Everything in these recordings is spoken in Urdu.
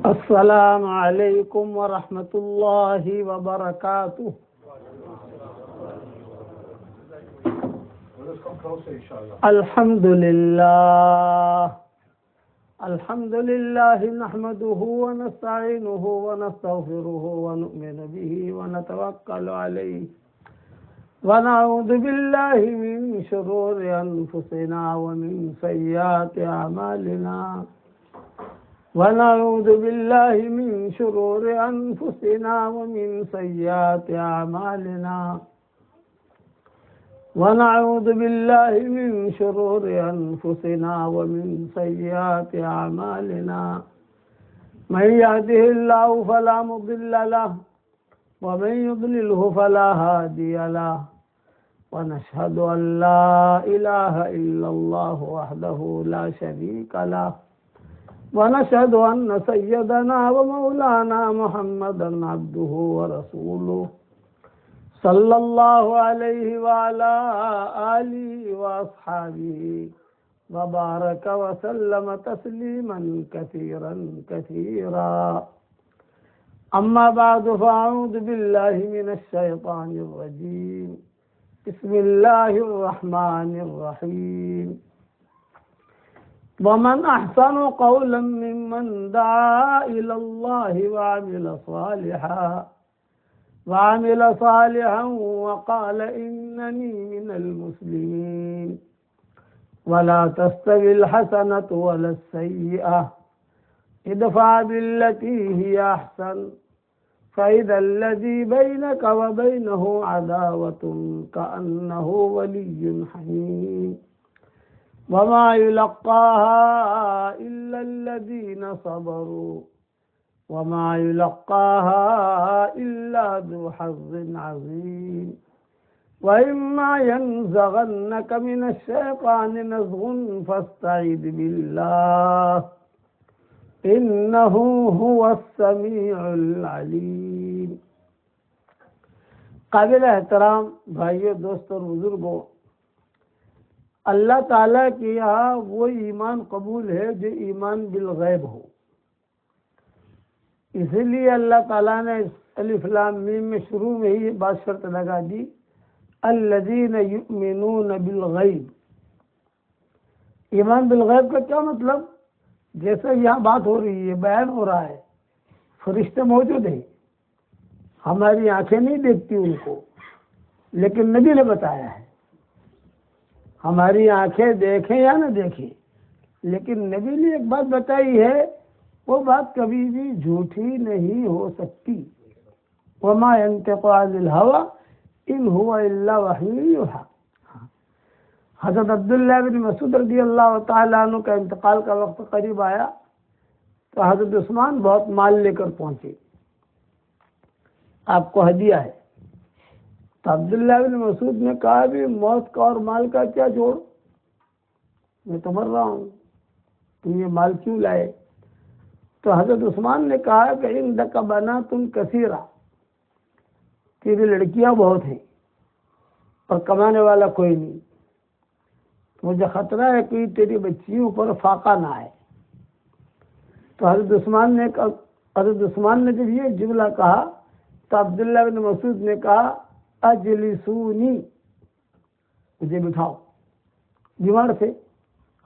السلام علیکم ورحمۃ اللہ وبرکاتہ۔ الحمد للہ نحمده ونستعینه ونستغفره ونؤمن به ونتوکل علیہ ونعوذ باللہ من شرور انفسنا ومن سیئات اعمالنا ونعوذ باللہ من شرور انفسنا ومن سیئات اعمالنا ونعوذ باللہ من شرور انفسنا ومن سیئات اعمالنا من يهده اللہ فلا مضل له ومن يضلله فلا هادي له ونشهد ان لا اله الا الله وحده لا شريك له ونشهد أن سيدنا ومولانا محمدا عبده ورسوله صلى الله عليه وعلى آله وأصحابه وبارك وسلم تسليما كثيرا كثيرا أما بعد فأعوذ بالله من الشيطان الرجيم بسم الله الرحمن الرحيم ومن أحسن قولا ممن دعا إلى الله وعمل صالحا وقال إنني من المسلمين ولا تستوي الحسنة ولا السيئة ادفع بالتي هي أحسن فإذا الذي بينك وبينه عداوة كأنه ولي حميم وما يلقاها إلا الذين صبروا وما يلقاها إلا ذو حظ عظيم وإما ينزغنك من الشيطان نزغ فاستعذ بالله إنه هو السميع العليم۔ قابل احترام بھائیو، دوستوں اور بزرگوں، اللہ تعالیٰ کے یہاں وہ ایمان قبول ہے جو ایمان بالغیب ہو۔ اسی لیے اللہ تعالیٰ نے الف لام میم میں شروع میں ہی بات شرط لگا دی، الذین یؤمنون بالغیب۔ ایمان بالغیب کا کیا مطلب؟ جیسے یہاں بات ہو رہی ہے، بیان ہو رہا ہے، فرشتے موجود ہیں، ہماری آنکھیں نہیں دیکھتی ان کو، لیکن نبی نے بتایا ہے۔ ہماری آنکھیں دیکھیں یا نہ دیکھیں، لیکن نبی نے ایک بات بتائی ہے، وہ بات کبھی بھی جھوٹی نہیں ہو سکتی۔ وما ينطق عن الهوى ان هو الا وحی یوحی۔ حضرت عبداللہ بن مسعود رضی اللہ تعالیٰ عنہ کا انتقال کا وقت قریب آیا تو حضرت عثمان بہت مال لے کر پہنچے، آپ کو ہدیہ ہے۔ تو عبداللہ بن مسعود نے کہا بھی موت کا اور مال کا کیا جوڑ، میں تو مر رہا ہوں، تم یہ مال کیوں لائے؟ تو حضرت عثمان نے کہا کہ عندک بنات کثیرہ، تیری لڑکیاں بہت ہیں اور کمانے والا کوئی نہیں، مجھے خطرہ ہے کہ تیری بچیوں پر فاقہ نہ آئے۔ تو حضرت عثمان نے جب یہ جملہ کہا تو عبداللہ بن مسعود نے کہا اجلسونی، مجھے بٹھاؤ۔ بیمار تھے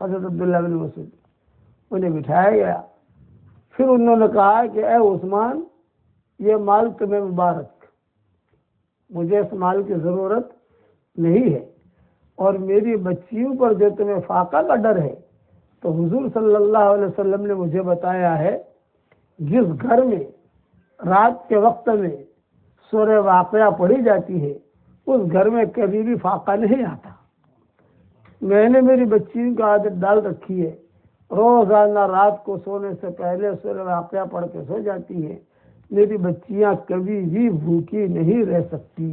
حضرت عبداللہ بن مسعود، انہیں بٹھایا گیا۔ پھر انہوں نے کہا کہ اے عثمان، یہ مال تمہیں مبارک، مجھے اس مال کی ضرورت نہیں ہے، اور میری بچیوں پر جو تمہیں فاقہ کا ڈر ہے تو حضور صلی اللہ علیہ وسلم نے مجھے بتایا ہے، جس گھر میں رات کے وقت میں سورہ واقعہ پڑھی جاتی ہے اس گھر میں کبھی بھی فاقہ نہیں آتا۔ میں نے میری بچیوں کی عادت ڈال رکھی ہے، روزانہ رات کو سونے سے پہلے سورہ واقعہ پڑھ کے سو جاتی ہے، میری بچیاں کبھی بھی بھوکی نہیں رہ سکتی۔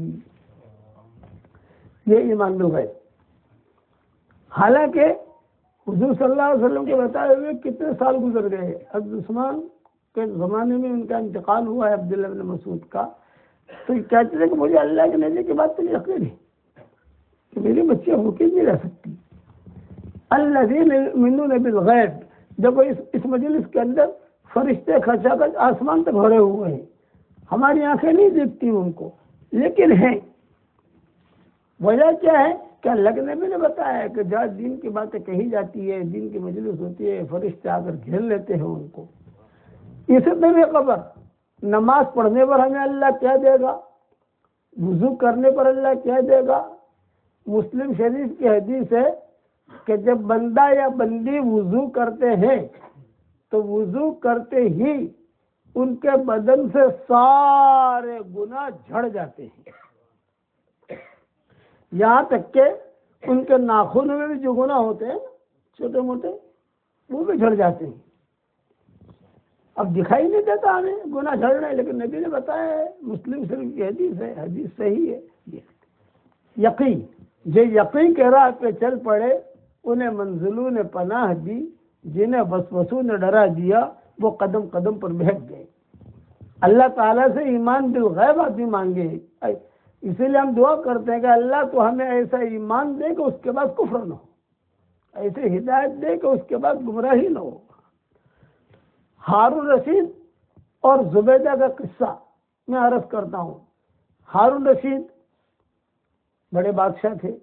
یہ ایمان بالغیب۔ حالانکہ حضور صلی اللہ علیہ وسلم کے بتائے ہوئے کتنے سال گزر گئے، حضرت عثمان کے زمانے میں ان کا انتقال ہوا ہے عبداللہ بن مسعود کا، تو یہ کہتے تھے کہ مجھے اللہ کے نبی کی بات پر یقین ہے کہ میری بچیاں بھوکی نہیں رہ سکتی۔ الذین یؤمنون بالغیب، جب اس مجلس کے اندر فرشتے کھچاکھچ آسمان تک بھرے ہوئے ہیں، ہماری آنکھیں نہیں دیکھتی ان کو، لیکن ہیں۔ وجہ کیا ہے کہ اللہ کے نبی نے بتایا ہے کہ جہاں دین کی باتیں کہی جاتی ہے، دین کی مجلس ہوتی ہے، فرشتے آ کر گھیر لیتے ہیں ان کو۔ اسی طرح قبر، نماز پڑھنے پر ہمیں اللہ کیا دے گا، وضو کرنے پر اللہ کیا دے گا۔ مسلم شریف کی حدیث ہے کہ جب بندہ یا بندی وضو کرتے ہیں تو وضو کرتے ہی ان کے بدن سے سارے گناہ جھڑ جاتے ہیں، یہاں تک کہ ان کے ناخنوں میں بھی جو گناہ ہوتے ہیں چھوٹے موٹے وہ بھی جھڑ جاتے ہیں۔ اب دکھائی نہیں دیتا ہمیں گناہ جھڑ رہے ہیں، لیکن نبی نے بتایا ہے، مسلم شریف کی حدیث ہے، حدیث صحیح ہے۔ یقین، جو یقین کے راہ پہ چل پڑے انہیں منزلوں نے پناہ دی، جنہیں وسوسوں نے ڈرا دیا وہ قدم قدم پر بہک گئے۔ اللہ تعالیٰ سے ایمان بالغیب آدمی مانگے، اسی لیے ہم دعا کرتے ہیں کہ اللہ تو ہمیں ایسا ایمان دے کہ اس کے بعد کفر نہ ہو، ایسے ہدایت دے کہ اس کے بعد گمراہی نہ ہو۔ ہارون رشید اور زبیدہ کا قصہ میں عرض کرتا ہوں۔ ہارون رشید بڑے بادشاہ تھے،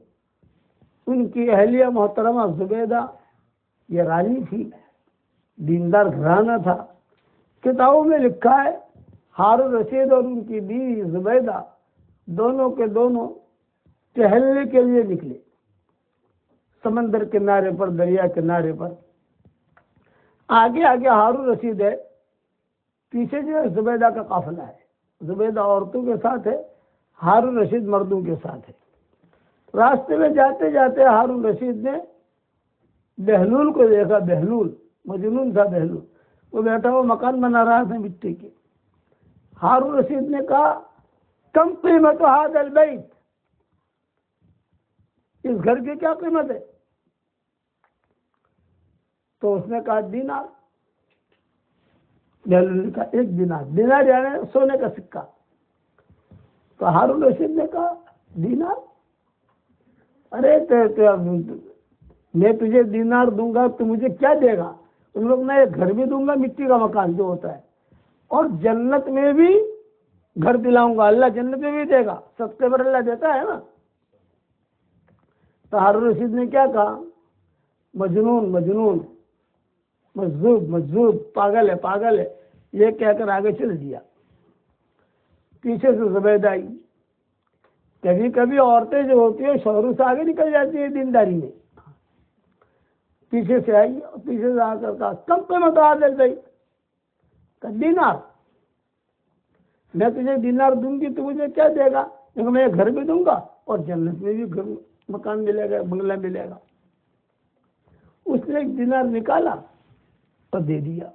ان کی اہلیہ محترمہ زبیدہ یہ رانی تھی، دیندار گھرانہ تھا۔ کتابوں میں لکھا ہے ہارون رشید اور ان کی بیوی زبیدہ دونوں کے دونوں ٹہلنے کے لیے نکلے، سمندر کنارے پر، دریا کنارے پر۔ آگے آگے ہارون رشید ہے، پیچھے جو ہے زبیدہ کا قافلہ ہے۔ زبیدہ عورتوں کے ساتھ ہے، ہارون رشید مردوں کے ساتھ ہے۔ راستے میں جاتے جاتے ہارون رشید نے بہلول کو دیکھا۔ بہلول مجنون تھا، بہلول وہ بیٹھا ہوا مکان بنا رہا تھا مٹی کے۔ ہارون رشید نے کہا کم قیمت ھذا البیت، اس گھر کی کیا قیمت ہے؟ تو اس نے کہا دینار۔ بہلول نے کہا 1 دینار، دینار یعنی سونے کا سکہ۔ تو ہارون رشید نے کہا دینار، ارے میں تجھے دینار دوں گا تو مجھے کیا دے گا؟ ان لوگ میں ایک گھر بھی دوں گا، مٹی کا مکان جو ہوتا ہے، اور جنت میں بھی گھر دلاؤں گا، اللہ جنت میں بھی دے گا، صدقے پر اللہ دیتا ہے نا۔ تو ہارون رشید نے کیا کہا؟ مجنون مجنون، مجذوب مجذوب، پاگل ہے پاگل ہے، یہ کہہ کر آگے چل دیا۔ پیچھے سے زبیدہ آئی۔ کبھی کبھی عورتیں جو ہوتی ہیں شوہروں سے آگے نکل جاتی ہیں دینداری میں۔ پیچھے سے آئی اور پیچھے سے آ کر کہا کم قیمت ھذا البیت، کہ دینار، میں تجھے دینار دوں گی تو مجھے کیا دے گا؟ لیکن میں گھر بھی دوں گا اور جنت میں بھی گھر مکان ملے گا، بنگلہ ملے گا۔ اس نے 1 دینار نکالا اور دے دیا۔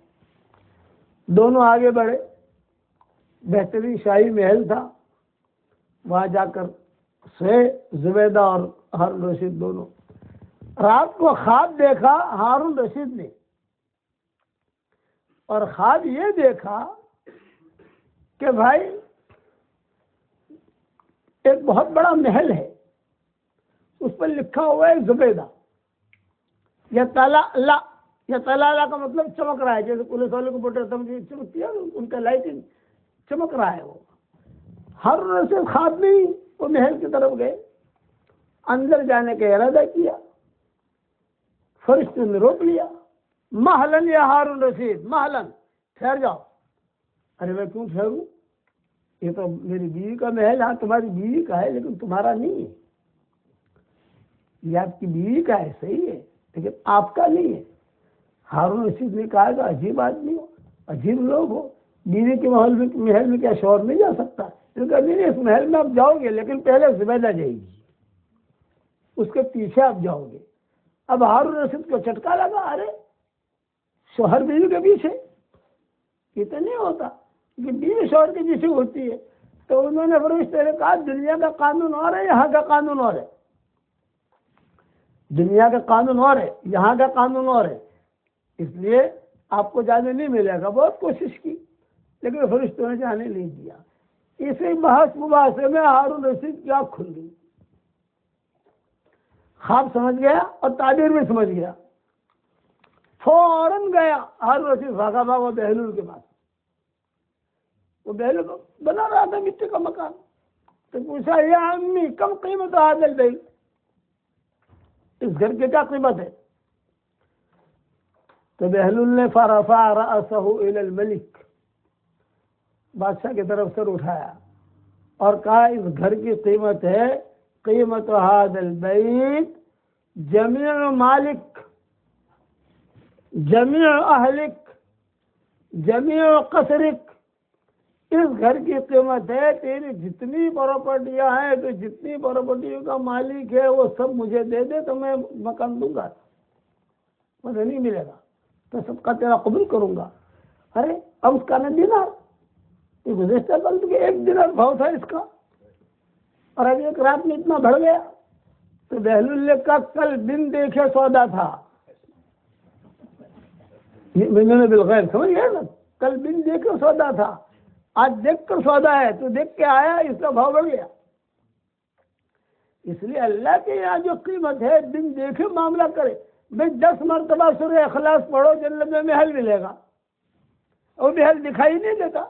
دونوں آگے بڑھے، بہترین شاہی محل تھا، وہاں جا کر سوئے زبیدہ اور ہارون رشید دونوں۔ رات کو خواب دیکھا ہارون رشید نے، اور خواب یہ دیکھا کہ بھائی ایک بہت بڑا محل ہے، اس پر لکھا ہوا ہے زبیدہ، یا تالا کا مطلب چمک رہا ہے، جیسے پولیس والے کو بوٹر چمکتی ہے ان کا لائٹنگ چمک رہا ہے۔ وہ ہارون رشید خواب میں ہی وہ محل کی طرف گئے، اندر جانے کا ارادہ کیا، فرشتے نے روک لیا۔ مہلن یا ہارون رشید، مہلن، ٹھہر جاؤ۔ ارے میں کیوں ٹھہروں؟ یہ تو میری بیوی کا محل ہے، تمہاری بیوی کا ہے لیکن تمہارا نہیں ہے۔ یہ آپ کی بیوی کا ہے، صحیح ہے، لیکن آپ کا نہیں ہے۔ ہارون رشید نے کہا کہ عجیب آدمی ہو، عجیب لوگ ہو، بیوی کے محل میں کیا شوہر نہیں جا سکتا؟ نہیں، اس محل میں آپ جاؤ گے لیکن پہلے زبیدہ جائے گی، اس کے پیچھے آپ جاؤ گے۔ اب ہارون رشید کو چٹکا لگا، ارے شوہر بیوی کے پیچھے یہ تو نہیں ہوتا کہ بیوی شوہر کے پیچھے ہوتی ہے۔ تو انہوں نے فرشتے نے کہا دنیا کا قانون اور ہے، یہاں کا قانون اور ہے، دنیا کا قانون اور ہے، یہاں کا قانون اور ہے، اس لیے آپ کو جانے نہیں ملے گا۔ بہت کوشش کی لیکن فرشتوں نے جانے نہیں دیا۔ اسی بحث مباحثے میں ہارون رشید کی آنکھ کھل گئی، خواب سمجھ گیا اور تعبیر بھی سمجھ گیا۔ فوراً گیا ہارون رشید بھاگا بھاگا بہلول کے پاس. وہ بہلول بنا رہا تھا مٹی کا مکان. تو پوچھا یا امی کم قیمت هذا البيت، اس گھر کی کیا قیمت ہے؟ تو بہلول نے فرفع رأسه الى الملک، بادشاہ کی طرف سر اٹھایا اور کہا اس گھر کی قیمت ہے قیمت هذا البيت جمیع مالک جمیع اہلک جمیع قصرک، اس گھر کی قیمت ہے تیری جتنی پراپرٹیاں ہیں، تو جتنی پراپرٹیوں کا مالک ہے وہ سب مجھے دے دے تو میں مکان دوں گا، مجھے نہیں ملے گا تو صدقہ تیرا قبول کروں گا. ارے اب اس کا نہ دینار، یہ گزشتہ کل کے 1 دینار بھاؤ تھا اس کا، اور اب ایک رات میں اتنا بڑھ گیا. تو بہلول نے کہا کل بن دیکھے سودا تھا، میں نے بالغیب سمجھ گیا نا، کل بن دیکھے سودا تھا، آج دیکھ کر سودا ہے، تو دیکھ کے آیا اس کا بھاؤ بڑھ گیا. اس لیے اللہ کے یہاں جو قیمت ہے بن دیکھے معاملہ کرے. بھائی 10 مرتبہ سورہ اخلاص پڑھو جنت میں محل ملے گا، اور محل دکھائی نہیں دیتا،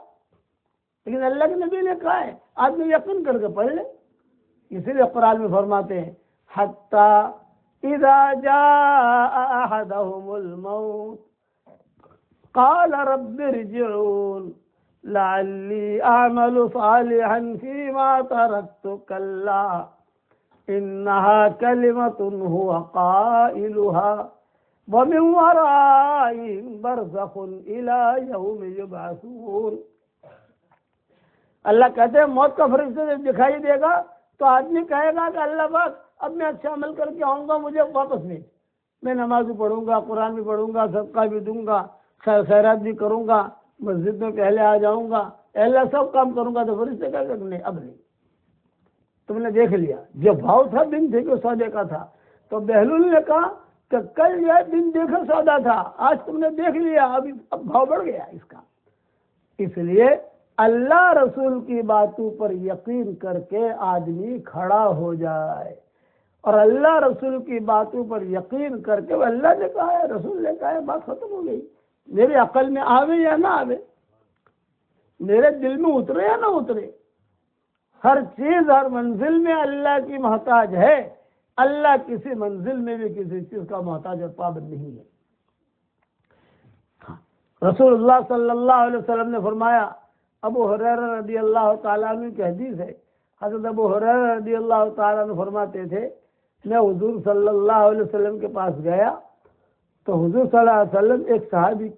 لیکن اللہ کے نبی نے کہا ہے آدمی یقین کر کے پڑھ لے. اسی لیے قرآن میں فرماتے ہیں حتی اذا جاء احدهم الموت قال رب ارجعون لعلی اعمل صالحا فيما تركت كلا انها كلمة هو قائلها ومن ورائهم برزخ الى يوم يبعثون. اللہ کہتے ہیں موت کا فرشتہ جب دکھائی دے گا تو آدمی کہے گا کہ اللہ پاک اب میں اچھا عمل کر کے آؤں گا، مجھے واپس نہیں، میں نماز بھی پڑھوں گا، قرآن بھی پڑھوں گا، صدقہ بھی دوں گا، خیرات بھی کروں گا، مسجد میں پہلے آ جاؤں گا، اللہ سب کام کروں گا. تو فرشتے کہا کہ نہیں اب نہیں، تم نے دیکھ لیا. جو بھاؤ تھا دن دیکھے سودے کا تھا. تو بہلول نے کہا کہ کل یہ دن دیکھے سودا تھا، آج تم نے دیکھ لیا، اب بھاؤ بڑھ گیا اس کا. اس لیے اللہ رسول کی باتوں پر یقین کر کے آدمی کھڑا ہو جائے، اور اللہ رسول کی باتوں پر یقین کر کے وہ اللہ نے کہا ہے، رسول نے کہا ہے، بات ختم ہو گئی. میرے عقل میں آوے یا نہ آوے، میرے دل میں اترے یا نہ اترے، ہر چیز ہر منزل میں اللہ کی محتاج ہے. اللہ کسی منزل میں بھی کسی چیز کا محتاج اور پابند نہیں ہے. رسول اللہ صلی اللہ علیہ وسلم نے فرمایا، ابو ہریرہ رضی اللہ تعالیٰ عنہ کی حدیث ہے، حضرت ابو ہریرہ رضی اللہ تعالیٰ عنہ فرماتے تھے میں حضور صلی اللہ علیہ وسلم کے پاس گیا تو حضور صلی اللہ علیہ وسلم ایک صحابی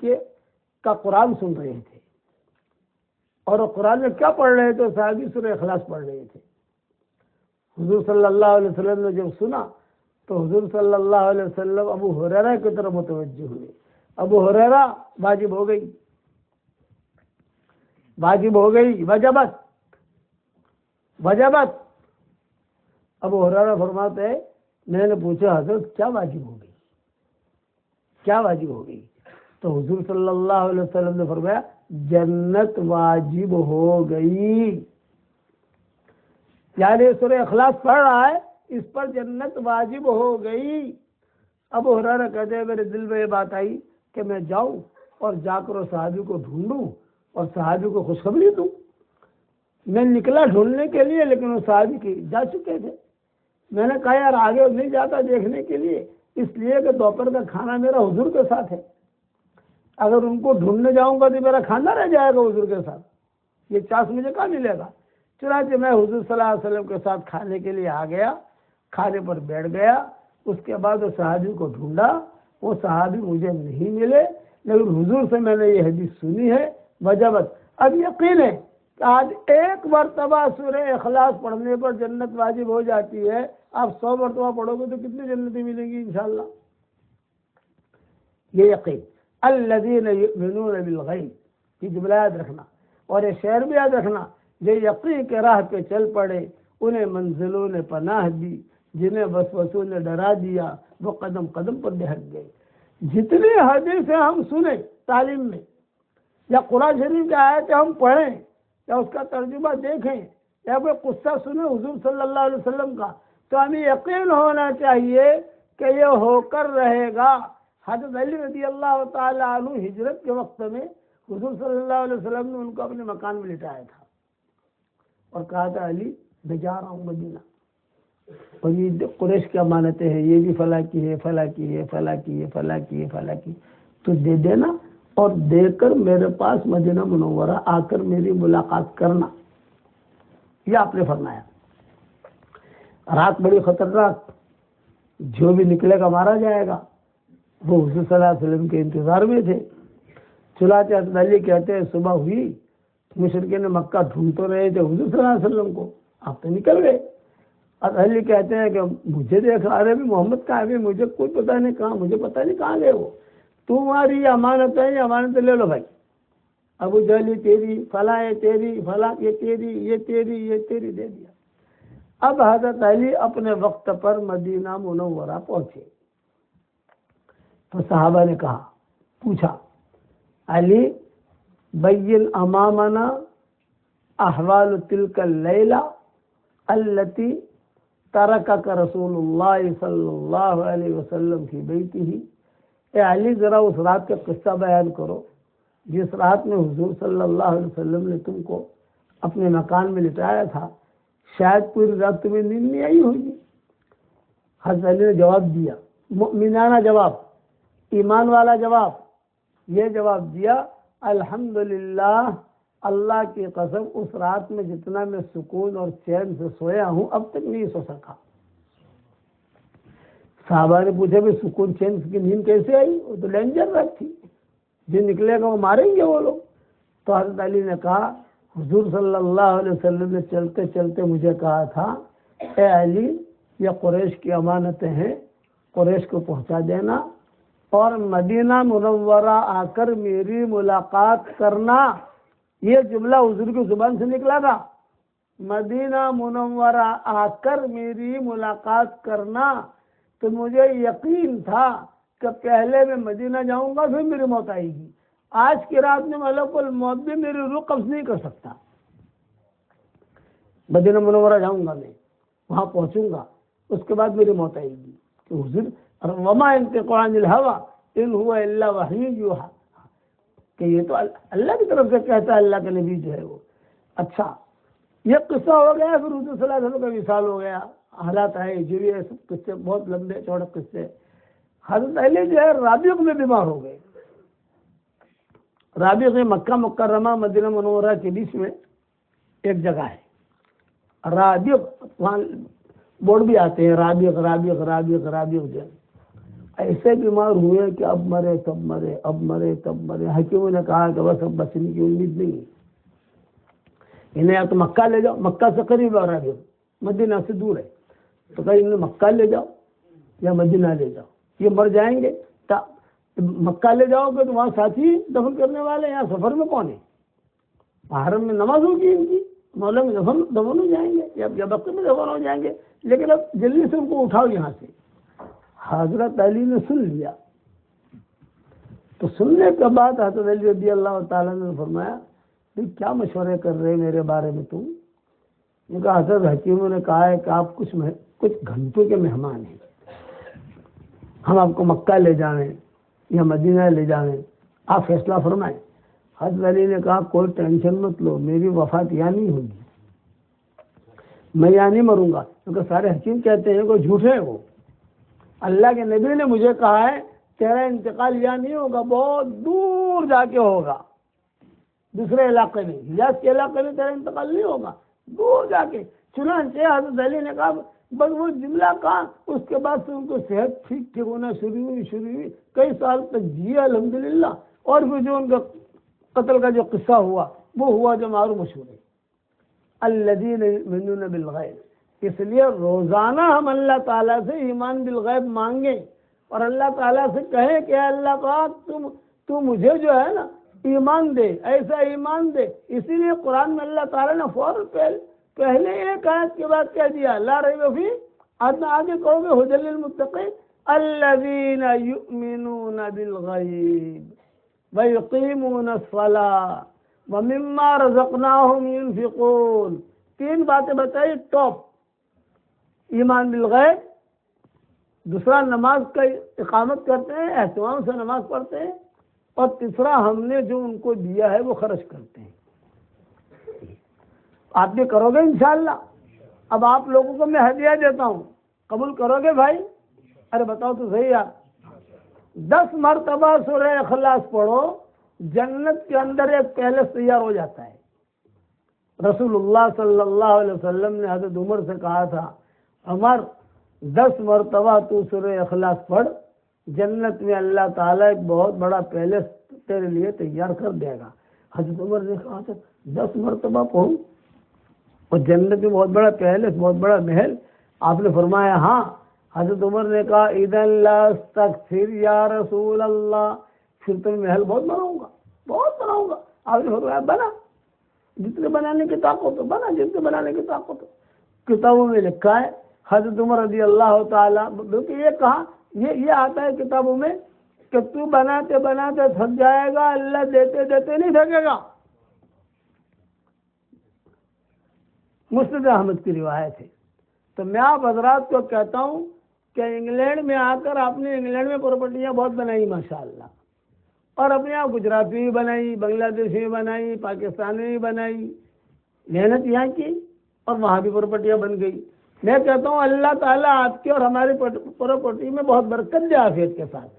کا قرآن سن رہے تھے، اور وہ قرآن میں کیا پڑھ رہے تھے؟ صحابی سورہ اخلاص پڑھ رہے تھے. حضور صلی اللہ علیہ وسلم نے جب سنا تو حضور صلی اللہ علیہ وسلم ابو ہریرہ کی طرف متوجہ ہوئے. ابو ہریرہ واجب ہو گئی، واجب ہو گئی، وجبت. ابو ہریرہ فرماتے ہیں میں نے پوچھا حضرت کیا واجب ہو گئی، کیا واجب ہو گئی؟ تو حضور صلی اللہ علیہ وسلم نے فرمایا جنت واجب ہو گئی. یعنی سورہ اخلاص پڑھ رہا ہے، اس پر جنت واجب ہو گئی. ابو ہریرہ کہتے ہیں میرے دل میں یہ بات آئی کہ میں جاؤں اور جا کر اس صحابی کو ڈھونڈوں اور صحابی کو خوشخبری دوں. میں نکلا ڈھونڈنے کے لیے، لیکن وہ صحابی کی جا چکے تھے. میں نے کہا یار آگے نہیں جاتا دیکھنے کے لیے، اس لیے کہ دوپہر کا کھانا میرا حضور کے ساتھ ہے، اگر ان کو ڈھونڈنے جاؤں گا تو میرا کھانا رہ جائے گا حضور کے ساتھ، یہ چانس مجھے کہاں ملے گا. چنانچہ میں حضور صلی اللہ علیہ وسلم کے ساتھ کھانے کے لیے آ گیا، کھانے پر بیٹھ گیا. اس کے بعد وہ صحابی کو ڈھونڈا، وہ صحابی مجھے نہیں ملے، لیکن حضور سے میں نے یہ حدیث سنی ہے، وجبت. اب یقین ہے کہ آج ایک مرتبہ سورہ اخلاص پڑھنے پر جنت واجب ہو جاتی ہے. آپ 100 مرتبہ پڑھو گے تو کتنی جنتیں ملیں گی انشاءاللہ. یہ یقین. الذین یؤمنون بالغیب کی جملہ یاد رکھنا، اور یہ شعر بھی یاد رکھنا، جو یقین کے راہ پہ چل پڑے انہیں منزلوں نے پناہ دی، جنہیں وسوسوں نے ڈرا دیا وہ قدم قدم پر بہک گئے. جتنی حدیثیں ہم سنیں تعلیم میں، یا قرآن شریف کی آیتیں ہم پڑھیں، یا اس کا ترجمہ دیکھیں، یا کوئی قصہ سنیں حضور صلی اللہ علیہ وسلم کا، تو ہمیں یقین ہونا چاہیے کہ یہ ہو کر رہے گا. حضرت علی رضی اللہ تعالیٰ عنہ ہجرت کے وقت میں حضور صلی اللہ علیہ وسلم نے ان کو اپنے مکان میں لٹایا تھا اور کہا تھا علی میں جا رہا ہوں مدینہ، اور یہ قریش کی امانتیں ہیں، یہ بھی فلاں کی ہے، فلاں کی ہے، فلاں کی ہے، فلاں کی ہے، فلاں کی، تو دے دینا اور دے کر میرے پاس مدینہ منورہ آ کر میری ملاقات کرنا، یہ آپ نے فرمایا۔ رات بڑی خطرناک، جو بھی نکلے گا مارا جائے گا، وہ حضور صلی اللہ علیہ وسلم کے انتظار میں تھے۔ چنانچہ حضرت علی کہتے ہیں صبح ہوئی، مشرکین مکہ ڈھونڈ تو رہے تھے حضور صلی اللہ علیہ وسلم کو، آپ تو نکل گئے۔ حضرت علی کہتے ہیں کہ مجھے دیکھ ارے بھی محمد کہاں ہے، مجھے کوئی پتہ نہیں کہاں، مجھے پتہ نہیں کہاں گئے وہ، تمہاری یہ امانت ہے، یہ امانت لے لو بھائی، ابو جہل تیری، فلاں تیری، فلاں یہ تیری، یہ تیری، یہ تیری، دے دیا۔ اب حضرت علی اپنے وقت پر مدینہ منورہ پہنچے تو صحابہ نے کہا، پوچھا علی بین امامنا احوال تلک اللیلہ التی ترکک رسول اللہ صلی اللہ علیہ وسلم فی بیتہ، اے علی ذرا اس رات کا قصہ بیان کرو جس رات میں حضور صلی اللہ علیہ وسلم نے تم کو اپنے مکان میں لٹایا تھا، شاید پوری رات تمہیں نیند نہیں آئی ہوگی۔ حضرت علی نے جواب دیا، مؤمنانہ جواب، ایمان والا جواب، یہ جواب دیا، الحمدللہ، اللہ کی قسم اس رات میں جتنا میں سکون اور چین سے سویا ہوں اب تک نہیں سو سکا۔ صحابہ نے پوچھا بھی سکون چین کی نیند کیسے آئی، وہ تو ڈینجر رات تھی، جو نکلے گا وہ ماریں گے وہ لوگ۔ تو حضرت علی نے کہا حضور صلی اللہ علیہ وسلم نے چلتے چلتے مجھے کہا تھا، اے علی یہ قریش کی امانتیں ہیں، قریش کو پہنچا دینا اور مدینہ منورہ آ کر میری ملاقات کرنا۔ یہ جملہ حضور کی زبان سے نکلا تھا، مدینہ منورہ آ کر میری ملاقات کرنا، تو مجھے یقین تھا کہ پہلے میں مدینہ جاؤں گا پھر میری موت آئے گی۔ آج کی رات میں ملک الموت بھی میری روح قبض نہیں کر سکتا۔ مدینہ منورہ جاؤں گا، میں وہاں پہنچوں گا، اس کے بعد میری موت آئے گی کہ حضور وما ينطق عن الهوى ان هو الا وحی یوحی، کہ یہ تو اللہ کی طرف سے کہتا ہے، اللہ کا نبی جو ہے وہ۔ اچھا یہ قصہ ہو گیا، پھر حضور صلی اللہ علیہ وسلم کا وصال ہو گیا، حالات آئے ہجری، سب قصے بہت لمبے چوڑے قصے۔ حضرت علی جو ہے رابعہ میں بیمار ہو گئے۔ رابعہ سے مکہ مکرمہ مدینہ منورہ کے بیچ میں ایک جگہ ہے، رابعہ، وہاں بورڈ بھی آتے ہیں، رابعہ رابعہ رابعہ رابعہ جو ایسے بیمار ہوئے کہ اب مرے تب مرے، اب مرے تب مرے۔ حکیموں نے کہا کہ بس اب بچنے کی امید نہیں ہے، انہیں یا تو مکہ لے جاؤ، مکہ سے قریب ہے رابعہ، مدینہ سے دور ہے، تو کہیں انہیں مکہ لے جاؤ یا مدینہ لے جاؤ، یہ مر جائیں گے۔ مکہ لے جاؤ گے تو وہاں ساتھی دفن کرنے والے، یہاں سفر میں کون ہے، حرم میں نماز ہوگی ان کی، مولا میں دفن ہو جائیں گے یا بقی میں دفن ہو جائیں گے، لیکن اب جلدی سے ان کو اٹھاؤ یہاں سے۔ حضرت علی نے سن لیا، تو سننے کے بعد حضرت علی رضی اللہ تعالیٰ نے فرمایا کیا مشورے کر رہے میرے بارے میں تم؟ ان کا حضرت حکیموں نے کہا ہے کہ آپ کچھ گھنٹوں کے مہمان ہیں، ہم آپ کو مکہ لے جائیں یا مدینہ لے جائیں، آپ فیصلہ فرمائیں۔ حضرت علی نے کہا کوئی ٹینشن مت لو، میری وفات یہاں نہیں ہوگی، میں یہاں نہیں مروں گا، کیونکہ سارے حکیم کہتے ہیں کہ جھوٹے ہیں وہ۔ اللہ کے نبی نے مجھے کہا ہے تیرا انتقال یہاں نہیں ہوگا، بہت دور جا کے ہوگا، دوسرے علاقے میں، حجاز کے علاقے میں تیرا انتقال نہیں ہوگا، دور جا کے۔ چنانچہ حضرت علی نے کہا بس وہ جملہ کہا، اس کے بعد سے ان کو صحت ٹھیک ہونا شروع ہوئی، کئی سال تک جیے الحمدللہ۔ اور پھر جو ان کا قتل کا جو قصہ ہوا وہ ہوا جو معروف مشہور ہے، الذین یؤمنون بالغیب۔ اس لیے روزانہ ہم اللہ تعالیٰ سے ایمان بالغیب مانگیں اور اللہ تعالیٰ سے کہیں کہ اے اللہ پاک تو مجھے جو ہے نا ایمان دے، ایسا ایمان دے۔ اسی لیے قرآن میں اللہ تعالیٰ نے فوراً پہلے ایک آیت کے بعد کہہ دیا لا ریب فیہ، آگے کہو گے ھدی للمتقین الذین یؤمنون بالغیب ویقیمون الصلاۃ ومما رزقناہم ینفقون۔ تین باتیں بتائی ٹاپ، ایمان بالغیب، دوسرا نماز کا اقامت کرتے ہیں، اہتمام سے نماز پڑھتے ہیں، اور تیسرا ہم نے جو ان کو دیا ہے وہ خرچ کرتے ہیں۔ آپ یہ کرو گے انشاءاللہ؟ اب آپ لوگوں کو میں ہدیہ دیتا ہوں، قبول کرو گے بھائی؟ ارے بتاؤ تو صحیح آپ۔ 10 مرتبہ سورہ اخلاص پڑھو، جنت کے اندر ایک پیلس تیار ہو جاتا ہے۔ رسول اللہ صلی اللہ علیہ وسلم نے حضرت عمر سے کہا تھا، عمر 10 مرتبہ تو سورہ اخلاص پڑھ، جنت میں اللہ تعالیٰ ایک بہت بڑا پیلس تیرے لیے تیار کر دے گا۔ حضرت عمر نے کہا تھا 10 مرتبہ پڑھوں اور جنت میں بہت بڑا پیلس، بہت بڑا محل؟ آپ نے فرمایا ہاں۔ حضرت عمر نے کہا اذن لا استکثر یا رسول اللہ، پھر تو محل بہت بناؤں گا، بہت بناؤں گا۔ آپ نے فرمایا بنا، جتنے بنانے کی طاقت ہو بنا، جتنے بنانے کی طاقت ہو۔ کتابوں میں لکھا ہے حضرت عمر رضی اللہ تعالیٰ، بلکہ یہ کہا، یہ آتا ہے کتابوں میں کہ تو بناتے بناتے تھک جائے گا، اللہ دیتے دیتے نہیں تھکے گا۔ مسند احمد کی روایت ہے۔ تو میں آپ حضرات کو کہتا ہوں کہ انگلینڈ میں آ کر آپ نے انگلینڈ میں پراپرٹیاں بہت بنائی ماشاءاللہ، اور اپنے یہاں گجراتی بھی بنائی، بنگلہ دیشی بھی بنائی، پاکستانی بھی بنائی، محنت یہاں کی، اور وہاں بھی پراپرٹیاں بن گئی۔ میں کہتا ہوں اللہ تعالیٰ آپ کی اور ہماری پراپرٹی میں بہت برکت دے عافیت کے ساتھ،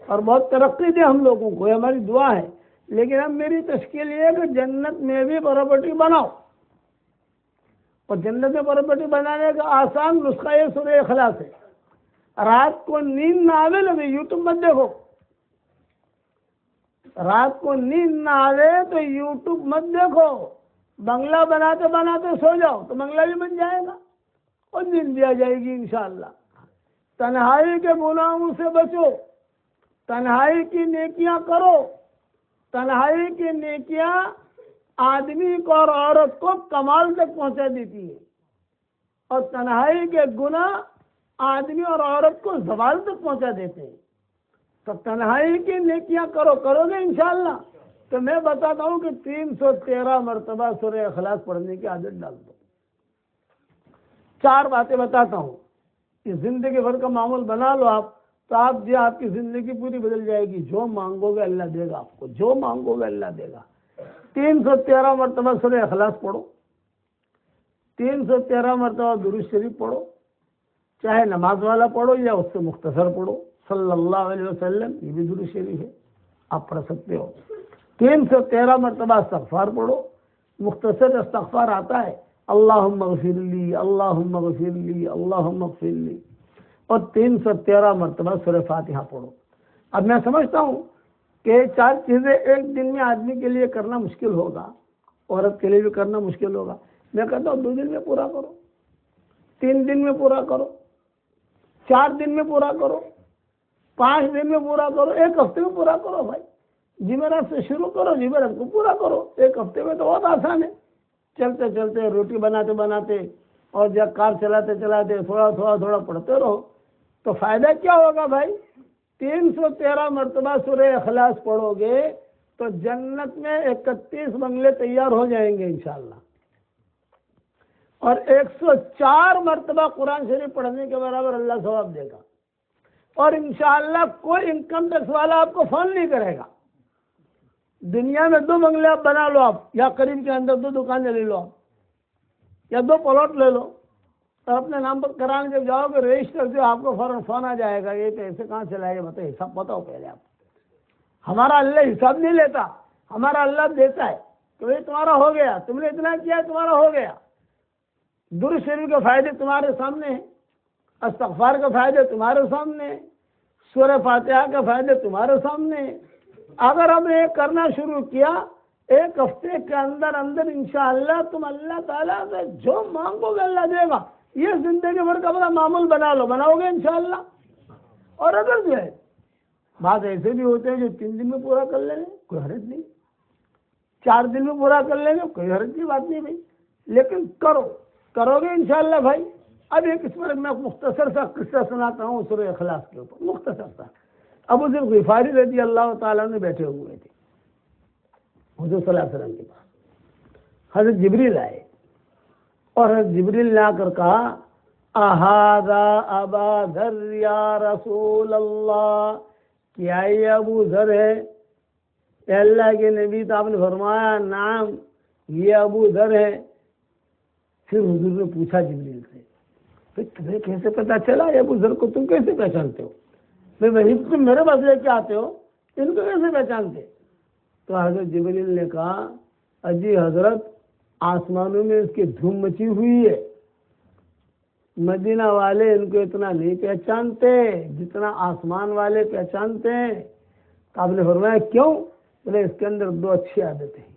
اور بہت ترقی دے ہم لوگوں کو، یہ ہماری دعا ہے۔ لیکن اب میری تشکیل یہ ہے کہ جنت میں بھی پراپرٹی بناؤ، اور جنت میں پراپرٹی بنانے کا آسان نسخہ یہ سورہ اخلاص ہے۔ رات کو نیند نہ آوے نا یوٹیوب مت دیکھو، رات کو نیند نہ آوے تو یوٹیوب مت دیکھو، بنگلہ بناتے بناتے سو جاؤ تو بنگلہ بھی بن جائے گا اور نیند بھی آ جائے گی انشاءاللہ۔ تنہائی کے گناہوں سے بچو، تنہائی کی نیکیاں کرو۔ تنہائی کی نیکیاں آدمی کو اور عورت کو کمال تک پہنچا دیتی ہے، اور تنہائی کے گناہ آدمی اور عورت کو زوال تک پہنچا دیتے ہیں۔ تو تنہائی کی نیکیاں کرو گے انشاءاللہ؟ تو میں بتاتا ہوں کہ 313 مرتبہ سورہ اخلاص پڑھنے کی عادت ڈال دو۔ 4 باتیں بتاتا ہوں، یہ زندگی بھر کا معمول بنا لو آپ، تو آپ کی زندگی پوری بدل جائے گی۔ جو مانگو گے اللہ دے گا آپ کو، جو مانگو گے اللہ دے گا۔ 313 مرتبہ سورہ اخلاص پڑھو، 313 مرتبہ درود شریف پڑھو، چاہے نماز والا پڑھو یا اس سے مختصر پڑھو، صلی اللہ علیہ وسلم، یہ بھی درود شریف ہے، آپ پڑھ سکتے ہو۔ 313 مرتبہ استغفار پڑھو، مختصر استغفار آتا ہے، اللہم اغفر لی، اللہم اغفر لی، اللہم اغفر لی، اور 313 مرتبہ سورہ فاتحہ پڑھو۔ اب میں سمجھتا ہوں کہ یہ 4 چیزیں ایک دن میں آدمی کے لیے کرنا مشکل ہوگا، عورت کے لیے بھی کرنا مشکل ہوگا۔ میں کہتا ہوں 2 دن میں پورا کرو، 3 دن میں پورا کرو، 4 دن میں پورا کرو، 5 دن میں پورا کرو، 1 ہفتے میں پورا کرو بھائی۔ جمعرات سے شروع کرو، جمعرات کو پورا کرو۔ 1 ہفتے میں تو بہت آسان ہے، چلتے چلتے، روٹی بناتے بناتے، اور جب کار چلاتے چلاتے تھوڑا تھوڑا تھوڑا پڑھتے رہو، تو فائدہ کیا ہوگا بھائی؟ 313 مرتبہ سورہ اخلاص پڑھو گے تو جنت میں 31 بنگلے تیار ہو جائیں گے انشاءاللہ، اور 104 مرتبہ قرآن شریف پڑھنے کے برابر اللہ ثواب دے گا، اور انشاءاللہ کوئی انکم ٹیکس والا آپ کو فون نہیں کرے گا۔ دنیا میں 2 بنگلے آپ بنا لو، آپ یا قریب کے اندر 2 دکانیں لے لو، آپ یا 2 پلاٹ لے لو، اور اپنے نام پر کرانے جب جاؤ گے رجسٹر سے آپ کو فوراً فون آ جائے گا، یہ پیسے کہاں سے لائے بتائیے، حساب بتاؤ پہلے آپ۔ ہمارا اللہ حساب نہیں لیتا، ہمارا اللہ دیتا ہے کہ یہ تمہارا ہو گیا، تم نے اتنا کیا تمہارا ہو گیا۔ درود شریف کے فائدے تمہارے سامنے ہیں، استغفار کے فائدے تمہارے سامنے ہیں، سورہ فاتحہ کے فائدے تمہارے سامنے ہیں۔ اگر ہم نے یہ کرنا شروع کیا، 1 ہفتے کے اندر اندر انشاءاللہ تم اللہ تعالیٰ سے جو مانگو گے اللہ دے گا۔ یہ زندگی بھر کا بڑا معمول بنا لو، بناؤ گے انشاءاللہ۔ اور اگر جو ہے بات ایسے بھی ہوتے ہیں جو 3 دن میں پورا کر لیں گے، کوئی حرج نہیں، 4 دن میں پورا کر لیں گے، کوئی حرج کی بات نہیں بھائی، لیکن کرو گے انشاءاللہ بھائی۔ اب ایک اس پر میں مختصر سا قصہ سناتا ہوں سورہ اخلاص کے اوپر، مختصر سا۔ ابو ذر غفاری رضی اللہ تعالیٰ نے بیٹھے ہوئے تھے حضور صلی اللہ علیہ وسلم کے پاس، حضرت جبریل آئے، اور حضرت جبریل نے آ کر کہا اہذا ابا ذر یا رسول اللہ، کیا یہ ابو ذر ہے؟ اے اللہ کے نبی، تو آپ نے فرمایا نعم یہ ابو ذر ہے۔ پھر حضور نے پوچھا جبریل سے، پھر تمہیں کیسے پتا چلا یہ ابو ذر کو تم کیسے پہچانتے ہو؟ میں وہی تم میرے پاس لے کے آتے ہو، ان کو کیسے پہچانتے؟ تو حضرت جبریل نے کہا اجی حضرت، آسمانوں میں اس کی دھوم مچی ہوئی ہے، مدینہ والے ان کو اتنا نہیں پہچانتے جتنا آسمان والے پہچانتے ہیں۔ تو آپ نے فرمایا کیوں؟ بولے اس کے اندر دو اچھی عادتیں ہیں۔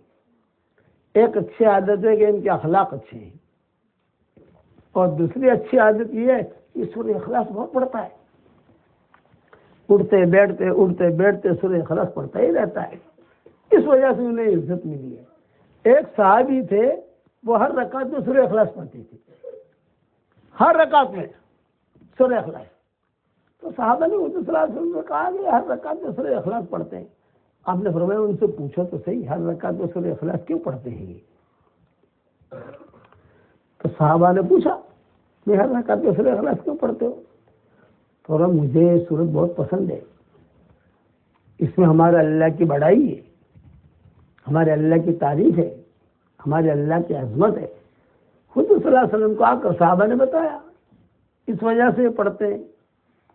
ایک اچھی عادت ہے کہ ان کے اخلاق اچھے ہیں، اور دوسری اچھی عادت یہ ہے کہ سورہ اخلاص بہت پڑھتا ہے، اٹھتے بیٹھتے سورہ اخلاص پڑھتا ہی رہتا ہے، اس وجہ سے انہیں عزت ملی ہے۔ ایک صحابی تھے، وہ ہر رکعت میں سورہ اخلاص پڑھتے تھے، ہر رکعت میں سورہ اخلاص۔ تو صحابہ نے حضور صلی اللہ علیہ وسلم نے کہا کہ ہر رکعت میں سورہ اخلاص پڑھتے ہیں۔ آپ نے فرمایا ان سے پوچھو تو صحیح، ہر رکعت میں سورہ اخلاص کیوں پڑھتے ہیں یہ؟ تو صحابہ نے پوچھا کہ ہر رکعت میں سورہ اخلاص کیوں پڑھتے ہو؟ تو مجھے یہ سورت بہت پسند ہے، اس میں ہمارے اللہ کی بڑائی ہے، ہمارے اللہ کی تعریف ہے، ہمارے اللہ کی عظمت ہے۔ خود صلی اللہ علیہ وسلم کو آ کر صحابہ نے بتایا اس وجہ سے یہ پڑھتے ہیں،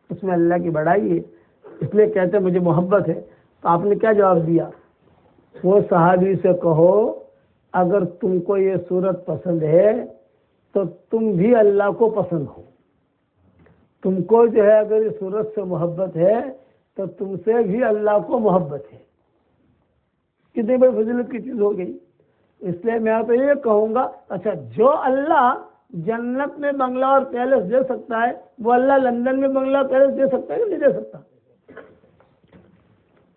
اس میں اللہ کی بڑائی ہے، اس لیے کہتے ہیں مجھے محبت ہے۔ تو آپ نے کیا جواب دیا؟ وہ صحابی سے کہو اگر تم کو یہ سورت پسند ہے تو تم بھی اللہ کو پسند ہو، تم کو جو ہے اگر اس سورت سے محبت ہے تو تم سے بھی اللہ کو محبت ہے۔ کتنی بڑی فضیلت کی چیز ہو گئی۔ اس لیے میں تو یہ کہوں گا، اچھا جو اللہ جنت میں بنگلہ اور پیلس دے سکتا ہے، وہ اللہ لندن میں بنگلہ اور پیلس دے سکتا ہے کہ نہیں دے سکتا؟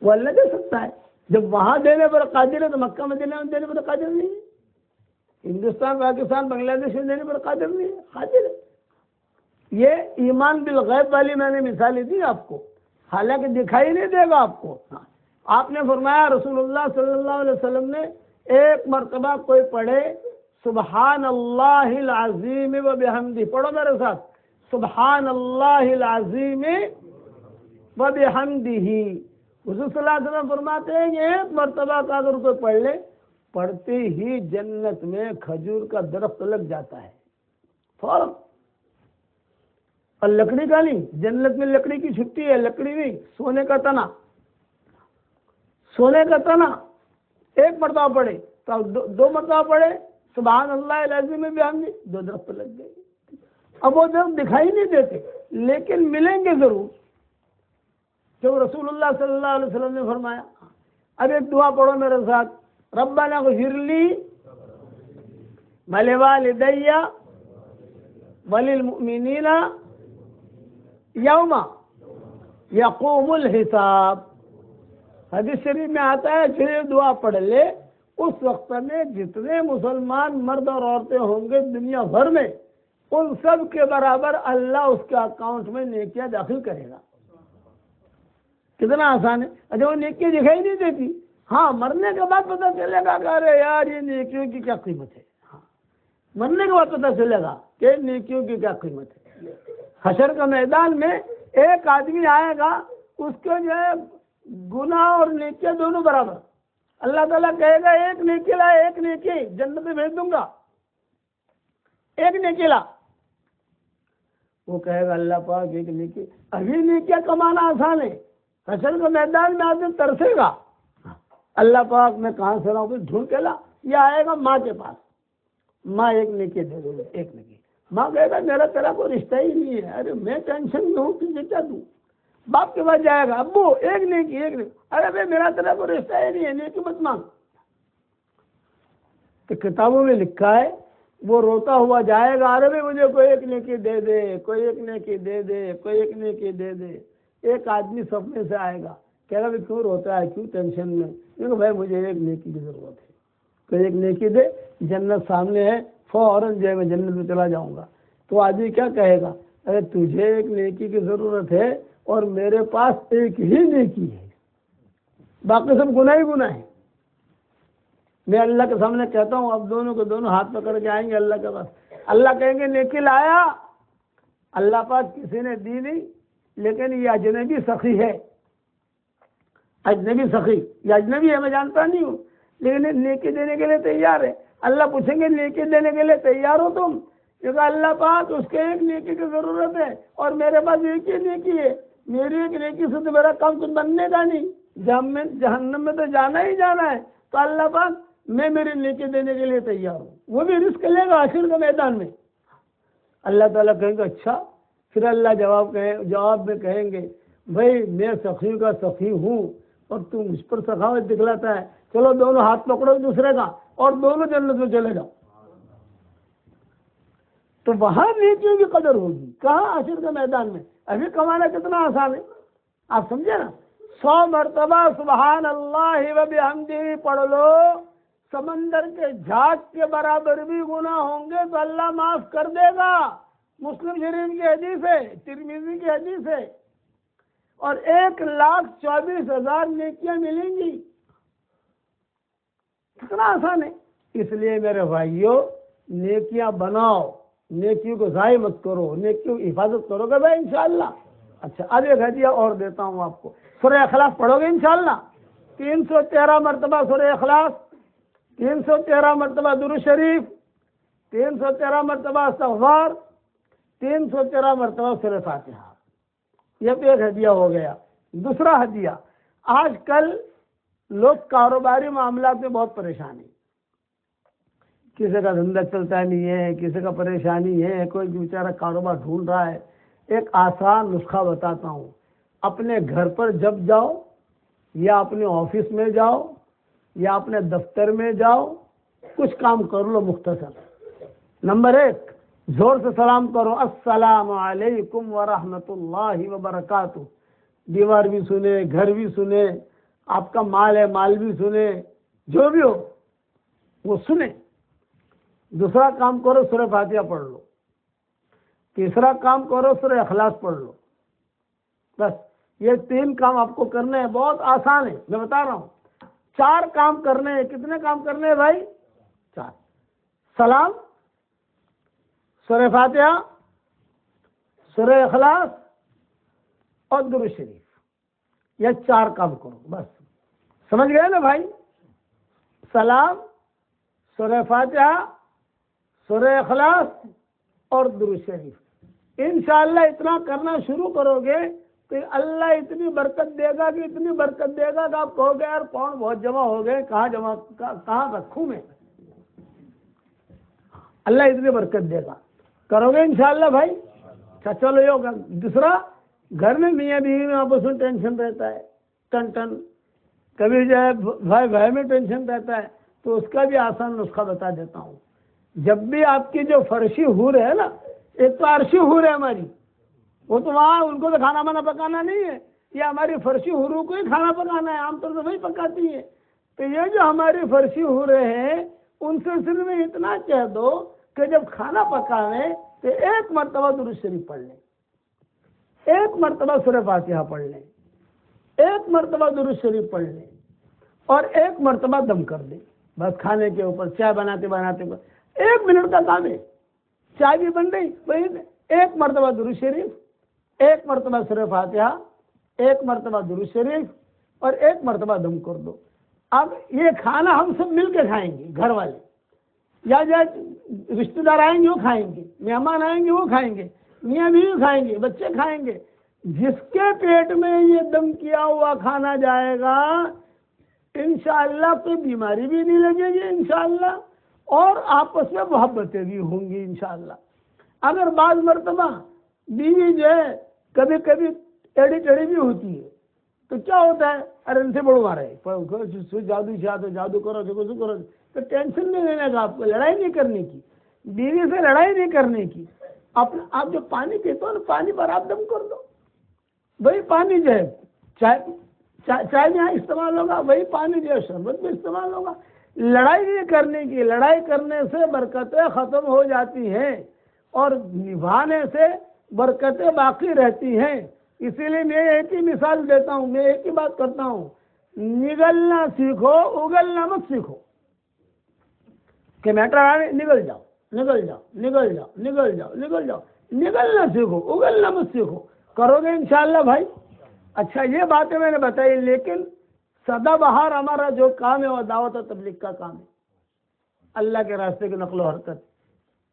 وہ اللہ دے سکتا ہے۔ جب وہاں دینے پر قادر ہے تو مکہ مدینہ میں دینے پر قادر نہیں ہے؟ ہندوستان، پاکستان، بنگلہ دیش میں دینے پر قادر نہیں ہے؟ قادر ہے۔ یہ ایمان بالغیب والی میں نے مثالیں دی آپ کو، حالانکہ دکھائی نہیں دے گا آپ کو۔ آپ نے فرمایا رسول اللہ صلی اللہ علیہ وسلم نے ایک مرتبہ کوئی پڑھے سبحان اللہ العظیم و بحمدہ، پڑھو میرے ساتھ، سبحان اللہ العظیم و بحمدہ۔ حضور صلی اللہ علیہ وسلم فرماتے ہیں کہ ایک مرتبہ کا اگر کوئی پڑھ لے، پڑھتے ہی جنت میں کھجور کا درخت لگ جاتا ہے فوراً۔ اور لکڑی کا نہیں، جنت میں لکڑی کی چھٹی ہے، لکڑی نہیں، سونے کا تنا، سونے کا تنا۔ ایک مرتبہ پڑھے تو دو مرتبہ پڑھے سبحان اللہ العظیم میں بحمدہ، دو درخت لگ گئے۔ اب وہ درخت دکھائی نہیں دیتے لیکن ملیں گے ضرور، جو رسول اللہ صلی اللہ علیہ وسلم نے فرمایا۔ اب ایک دعا پڑھو میرے ساتھ، ربنا اغفر لی ولوالدی وللمؤمنین یوم یقوم الحساب۔ حدیث شریف میں آتا ہے پھر یہ دعا پڑھ لے، اس وقت میں جتنے مسلمان مرد اور عورتیں ہوں گے دنیا بھر میں، ان سب کے برابر اللہ اس کے اکاؤنٹ میں نیکیاں داخل کرے گا۔ کتنا آسان ہے۔ اچھا وہ نیکیاں دکھائی نہیں دیتی، ہاں مرنے کے بعد پتہ چلے گا کہ ارے یار یہ نیکیوں کی کیا قیمت ہے۔ ہاں مرنے کے بعد پتہ چلے گا کہ نیکیوں کی کیا قیمت ہے۔ حشر کا میدان میں ایک آدمی آئے گا، اس کے جو ہے گناہ اور نیکیاں دونوں برابر، اللہ تعالیٰ کہے گا ایک نیکی لا، ایک نیکی جنت میں بھیج دوں گا، ایک نیکی لا۔ وہ کہے گا اللہ پاک ایک نیکی، ابھی نیکیاں کمانا آسان ہے، حشر کے میدان میں آدمی ترسے گا، اللہ پاک میں کہاں سے لاؤں، پھر ڈھونڈ کے لا۔ یہ آئے گا ماں کے پاس، ماں ایک نیکی دے دو، ایک نیکی۔ ماں کہے گا میرا تیرا کوئی رشتہ ہی نہیں ہے، ارے میں ٹینشن میں ہوں، تجھے کیا دوں۔ باپ کے پاس جائے گا، ابو ایک نیکی، ایک نیکی، ارے بھائی میرا تیرا کوئی رشتہ ہی نہیں ہے، نیکی مت مانگ۔ تو کتابوں میں لکھا ہے وہ روتا ہوا جائے گا، ارے بھائی مجھے کوئی ایک نیکی دے دے، کوئی ایک نیکی دے دے، کوئی ایک نیکی دے دے۔ ایک آدمی سپنے سے آئے گا، کہے گا کیوں روتا ہے، کیوں ٹینشن میں؟ کیونکہ بھائی مجھے ایک نیکی کی ضرورت ہے، کوئی ایک نیکی دے، جنت سامنے ہے، فوراً جو ہے میں جنت میں چلا جاؤں گا۔ تو آدمی کیا کہے گا، ارے تجھے ایک نیکی کی ضرورت ہے اور میرے پاس ایک ہی نیکی ہے، باقی سب گناہ ہی گناہ ہے۔ میں اللہ کے سامنے کہتا ہوں اب دونوں کو دونوں ہاتھ پکڑ کے آئیں گے اللہ کے پاس، اللہ کہیں گے نیکی لایا؟ اللہ پاک کسی نے دی نہیں، لیکن یہ اجنبی سخی ہے، اجنبی سخی، یہ اجنبی ہے، میں جانتا نہیں ہوں، لیکن نیکی دینے کے لیے تیار ہے۔ اللہ پوچھیں گے نیکی دینے کے لیے تیار ہو تم؟ کیونکہ اللہ پاک اس کے ایک نیکی کی ضرورت ہے، اور میرے پاس ایک ہی نیکی ہے، میری ایک نیکی سے تو میرا کام کچھ بننے کا نہیں، جہنم میں تو جانا ہی جانا ہے، تو اللہ پاک میں میری نیکی دینے کے لیے تیار ہوں، وہ بھی رزق لے گا حشر کے میدان میں۔ اللہ تعالیٰ کہیں گے اچھا، پھر اللہ جواب میں کہیں گے بھائی میں سخی کا سخی ہوں اور تو مجھ پر سخاوت دکھلاتا ہے، چلو دونوں ہاتھ پکڑو ایک دوسرے کا اور دونوں جنت میں چلے جاؤ۔ تو وہاں نیکیوں کی قدر ہوگی، کہاں حشر کے میدان میں؟ ابھی کمانا کتنا آسان ہے، آپ سمجھے نا؟ 100 مرتبہ سبحان اللہ و بحمدہ پڑھ لو، سمندر کے جھاگ کے برابر بھی گناہ ہوں گے تو اللہ معاف کر دے گا۔ مسلم شریف کی حدیث ہے، ترمذی کی حدیث ہے، اور 1,24,000 نیکیاں ملیں گی۔ کتنا آسان ہے۔ اس لیے میرے بھائیوں نیکیاں بناؤ، نیکیوں کو ضائع مت کرو، نیکیوں کی حفاظت کرو گے بھائی انشاءاللہ۔ اچھا اب ایک ہدیہ اور دیتا ہوں آپ کو، سورہ اخلاص پڑھو گے انشاءاللہ؟ 313 مرتبہ سورہ اخلاص، 313 مرتبہ درود شریف، 313 مرتبہ استغفار، 313 مرتبہ سورہ فاتحہ۔ یہ تو ایک ہدیہ ہو گیا۔ دوسرا ہدیہ، آج کل لوگ کاروباری معاملات میں بہت پریشان ہیں، کسی کا دھندا چلتا نہیں ہے، کسی کا پریشانی ہے، کوئی بیچارہ کاروبار ڈھونڈ رہا ہے۔ ایک آسان نسخہ بتاتا ہوں، اپنے گھر پر جب جاؤ یا اپنے آفس میں جاؤ یا اپنے دفتر میں جاؤ، کچھ کام کر لو مختصر۔ نمبر 1، زور سے سلام کرو، السلام علیکم ورحمۃ اللہ وبرکاتہ۔ دیوار بھی سنے، گھر بھی سنے، آپ کا مال ہے مال بھی سنے، جو بھی ہو وہ سنے۔ دوسرا کام کرو سورہ فاتحہ پڑھ لو۔ تیسرا کام کرو سورہ اخلاص پڑھ لو۔ بس یہ 3 کام آپ کو کرنے ہیں، بہت آسان ہے، میں بتا رہا ہوں۔ 4 کام کرنے ہیں۔ کتنے کام کرنے ہیں بھائی؟ 4۔ سلام، سورہ فاتحہ، سورہ اخلاص اور درود شریف، یہ 4 کام کرو بس۔ سمجھ گئے نا بھائی؟ سلام، سورہ فاتحہ، سورہ اخلاص اور درود شریف۔ انشاءاللہ اتنا کرنا شروع کرو گے تو اللہ اتنی برکت دے گا کہ اتنی برکت دے گا کہ آپ کہو گے یار پاؤنڈ بہت جمع ہو گئے، کہاں رکھوں میں؟ اللہ اتنی برکت دے گا، کرو گے انشاءاللہ بھائی؟ اچھا چلو یہ ہوگا۔ دوسرا، گھر میں میاں بیوی میں آپس میں ٹینشن رہتا ہے، ٹن کبھی جو ہے بھائی میں ٹینشن رہتا ہے، تو اس کا بھی آسان نسخہ بتا دیتا ہوں۔ جب بھی آپ کی جو فرشی حور ہے نا، ایک تو عرشی حور ہے ہماری، وہ تو وہاں ان کو تو کھانا بانا پکانا نہیں ہے، یہ ہماری فرشی حوروں کو ہی کھانا پکانا ہے، عام طور سے وہی پکاتی ہے۔ تو یہ جو ہماری فرشی حوریں ہیں ان سے صرف اتنا کہہ دو کہ جب کھانا پکاویں تو 1 مرتبہ درود شریف پڑھ لیں، 1 مرتبہ سورہ فاتحہ پڑھ لیں، 1 مرتبہ درود شریف پڑھ لیں اور 1 مرتبہ دم کر دیں۔ بس کھانے کے اوپر چائے بناتے 1 منٹ کا کام ہے، چائے بھی بن رہی وہی 1 مرتبہ درود شریف، 1 مرتبہ سورہ فاتحہ، 1 مرتبہ درود شریف اور 1 مرتبہ دم کر دو۔ اب یہ کھانا ہم سب مل کے کھائیں گے، گھر والے یا رشتہ دار آئیں گے وہ کھائیں گے، مہمان آئیں گے وہ کھائیں گے، میاں بیوی کھائیں گے، بچے کھائیں گے۔ جس کے پیٹ میں یہ دم کیا ہوا کھانا جائے گا انشاءاللہ کوئی بیماری بھی نہیں لگے گی انشاءاللہ، اور آپس میں محبتیں بھی ہوں گی انشاءاللہ۔ اگر بعض مرتبہ بیوی جو ہے کبھی کبھی ٹیڑھی ٹیڑھی بھی ہوتی ہے تو کیا ہوتا ہے، ارے ان سے بڑو مارے جادو جادو کرو کرو، تو ٹینشن نہیں لینے کا، آپ کو لڑائی نہیں کرنے کی، بیوی سے لڑائی نہیں کرنے کی۔ آپ جو پانی پیتے ہو نا، پانی پر آپ دم کر دو، وہی پانی جو ہے چائے میں استعمال ہوگا، وہی پانی جو ہے شربت میں استعمال ہوگا۔ لڑائی نہیں کرنے کی، لڑائی کرنے سے برکتیں ختم ہو جاتی ہیں اور نبھانے سے برکتیں باقی رہتی ہیں۔ اسی لیے میں ایک ہی مثال دیتا ہوں، میں ایک ہی بات کرتا ہوں، نگلنا سیکھو، اگلنا مت سیکھو کہ میٹر آنے نگل جاؤ نگل جاؤ نگل جاؤ نگل جاؤ نگل جاؤ، نگلنا سیکھو، اگلنا مت سیکھو، کرو گے انشاءاللہ بھائی۔ اچھا یہ باتیں میں نے بتائی، لیکن سدا بہار ہمارا جو کام ہے وہ دعوت و تبلیغ کا کام ہے، اللہ کے راستے کی نقل و حرکت۔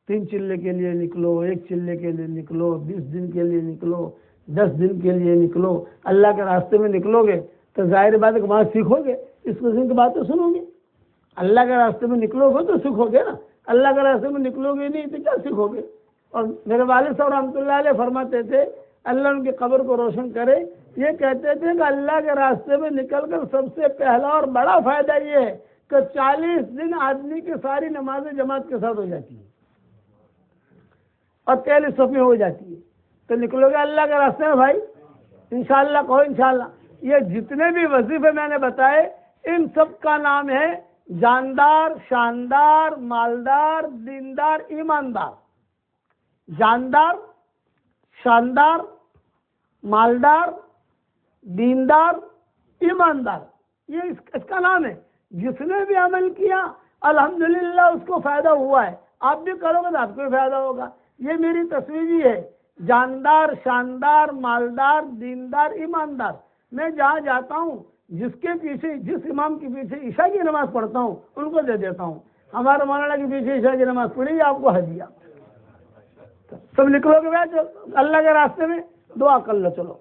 3 چلے کے لیے نکلو، 1 چلے کے لیے نکلو، 20 دن کے لیے نکلو، 10 دن کے لیے نکلو، اللہ کے راستے میں نکلو گے تو ظاہر بات ہے کہ وہاں سیکھو گے، اس قسم کی باتیں سنو گے۔ اللہ کے راستے میں نکلو گے تو سیکھو گے نا، اللہ کے راستے میں نکلو گے نہیں تو کیا سیکھو گے؟ اور میرے والد صاحب رحمۃ اللہ علیہ فرماتے تھے، اللہ ان کی قبر کو روشن کرے، یہ کہتے تھے کہ اللہ کے راستے میں نکل کر سب سے پہلا اور بڑا فائدہ یہ ہے کہ 40 دن آدمی کی ساری نمازیں جماعت کے ساتھ ہو جاتی ہیں اور 43 صفیں ہو جاتی ہے۔ تو نکلو گے اللہ کے راستے میں بھائی، انشاءاللہ کہو انشاءاللہ۔ یہ جتنے بھی وظیفے میں نے بتائے ان سب کا نام ہے جاندار، شاندار، مالدار، دیندار، ایماندار۔ جاندار، شاندار، مالدار، دیندار، ایماندار، یہ اس کا نام ہے۔ جس نے بھی عمل کیا الحمدللہ اس کو فائدہ ہوا ہے، آپ بھی کرو گے تو آپ کو بھی فائدہ ہوگا۔ یہ میری تصویری ہے، جاندار، شاندار، مالدار، دیندار، ایماندار۔ میں جہاں جاتا ہوں جس کے پیچھے، جس امام کے پیچھے عشاء کی نماز پڑھتا ہوں ان کو دے دیتا ہوں، ہمارے مولانا کے پیچھے عشاء کی نماز پڑھی آپ کو ہدیہ۔ سب نکلو گے بھائی اللہ کے راستے میں، دعا کر لو چلو۔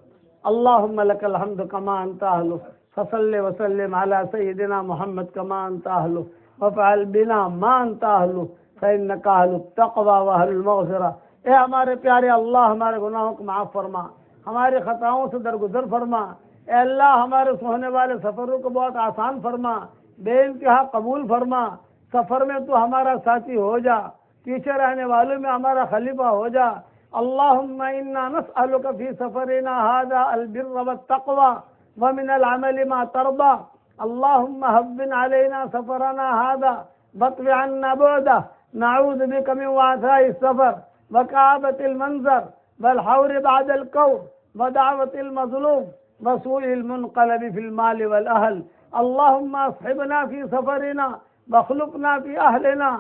اللہم لک الحمد کما انت اہلہ فصلی وسلم علی سیدنا محمد کما انت اہلہ وفعل بنا ما انت اہلہ فانک اہل التقوی واہل المغفرہ۔ اے ہمارے پیارے اللہ، ہمارے گناہوں کو معاف فرما، ہماری خطاؤں سے درگزر فرما۔ اے اللہ ہمارے ہونے والے سفروں کو بہت آسان فرما، بے انتہا قبول فرما۔ سفر میں تو ہمارا ساتھی ہو جا، پیچھے رہنے والوں میں ہمارا خلیفہ ہو جا۔ اللہم انا نسألک فی سفرنا ھذا البر والتقوی ومن العمل ما ترضى۔ اللہم هون علینا سفرنا ھذا واطو عنا بعده، نعوذ بک من وعثاء السفر وکآبۃ المنظر والحور بعد القور ودعوة المظلوم وسوء المنقلب في المال والأهل۔ اللهم اصحبنا في سفرنا واخلفنا في أهلنا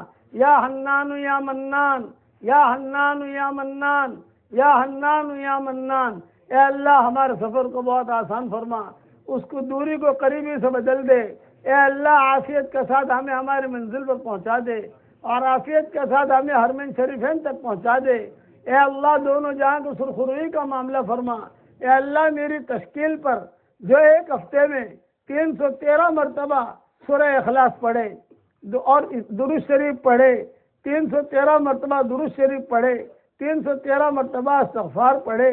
یا حنان یا منان، یا حنان یا منان، یا حنان یا منان۔ اے اللہ ہمارے سفر کو بہت آسان فرما، اس کو دوری کو قریبی سے بدل دے۔ اے اللہ عافیت کے ساتھ ہمیں ہماری منزل پر پہنچا دے، اور عافیت کے ساتھ ہمیں حرمین شریفین تک پہنچا دے۔ اے اللہ دونوں جہاں کی سرخروئی کا معاملہ فرما۔ اے اللہ میری تشکیل پر جو ایک ہفتے میں 313 مرتبہ سورہ اخلاص پڑھے اور درود شریف پڑھے، 313 مرتبہ درود شریف پڑھے، 313 مرتبہ استغفار پڑھے،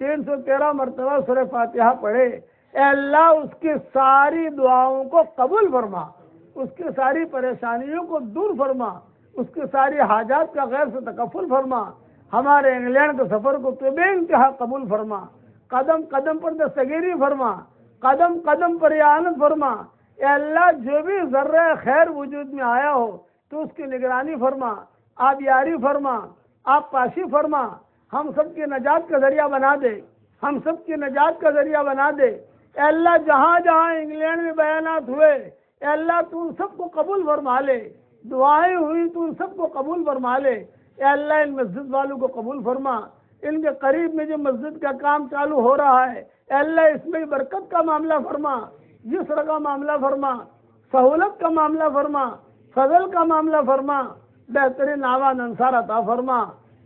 313 مرتبہ سورہ فاتحہ پڑھے۔ اے اللہ اس کی ساری دعاؤں کو قبول فرما، اس کی ساری پریشانیوں کو دور فرما، اس کی ساری حاجات کا غیر سے تکفل فرما۔ ہمارے انگلینڈ کے سفر کو تو بے انتہا قبول فرما، قدم قدم پر دستگیری فرما، قدم قدم پر اعانت فرما۔ اے اللہ جو بھی ذرہ خیر وجود میں آیا ہو تو اس کی نگرانی فرما، آپ یاری فرما، آپ پاشی فرما، ہم سب کی نجات کا ذریعہ بنا دے، ہم سب کی نجات کا ذریعہ بنا دے۔ اے اللہ جہاں جہاں انگلینڈ میں بیانات ہوئے اے اللہ تو ان سب کو قبول فرما لے، دعائیں ہوئی تو ان سب کو قبول فرما لے۔ اے اللہ ان مسجد والوں کو قبول فرما، ان کے قریب میں جو مسجد کا کام چالو ہو رہا ہے اے اللہ اس میں برکت کا معاملہ فرما، یسر کا معاملہ فرما، سہولت کا معاملہ فرما، فضل کا معاملہ فرما، بہترین آوان انصار عطا فرما۔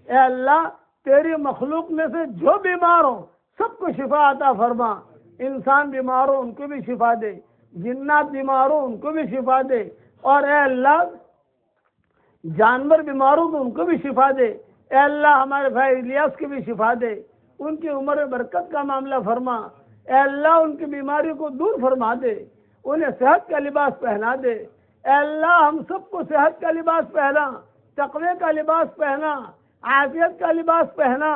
اے اللہ تیری مخلوق میں سے جو بیمار ہو سب کو شفا عطا فرما، انسان بیمار ہو ان کو بھی شفا دے، جنات بیمار ہو ان کو بھی شفا دے، اور اے اللہ جانور بیمار ہو تو ان کو بھی شفا دے۔ اے اللہ ہمارے بھائی الیاس کی بھی شفا دے، ان کی عمر میں برکت کا معاملہ فرما۔ اے اللہ ان کی بیماری کو دور فرما دے، انہیں صحت کا لباس پہنا دے۔ اے اللہ ہم سب کو صحت کا لباس پہنا، تقوی کا لباس پہنا، عافیت کا لباس پہنا،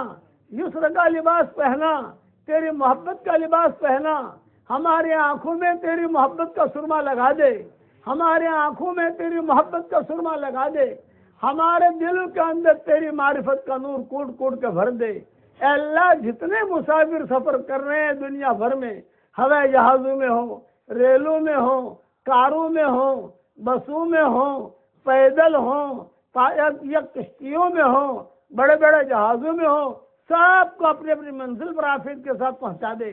یسر کا لباس پہنا، تیری محبت کا لباس پہنا۔ ہماری آنکھوں میں تیری محبت کا سرما لگا دے، ہمارے آنکھوں میں تیری محبت کا سرما لگا دے، ہمارے دل کے اندر تیری معرفت کا نور کوٹ کوٹ کے بھر دے۔ اے اللہ جتنے مسافر سفر کر رہے ہیں دنیا بھر میں، ہوائی جہازوں میں ہوں، ریلوں میں ہوں، کاروں میں ہوں، بسوں میں ہوں، پیدل ہوں یا کشتیوں میں ہوں، بڑے بڑے جہازوں میں ہو، سب کو اپنی اپنی منزل پر عافیت کے ساتھ پہنچا دے،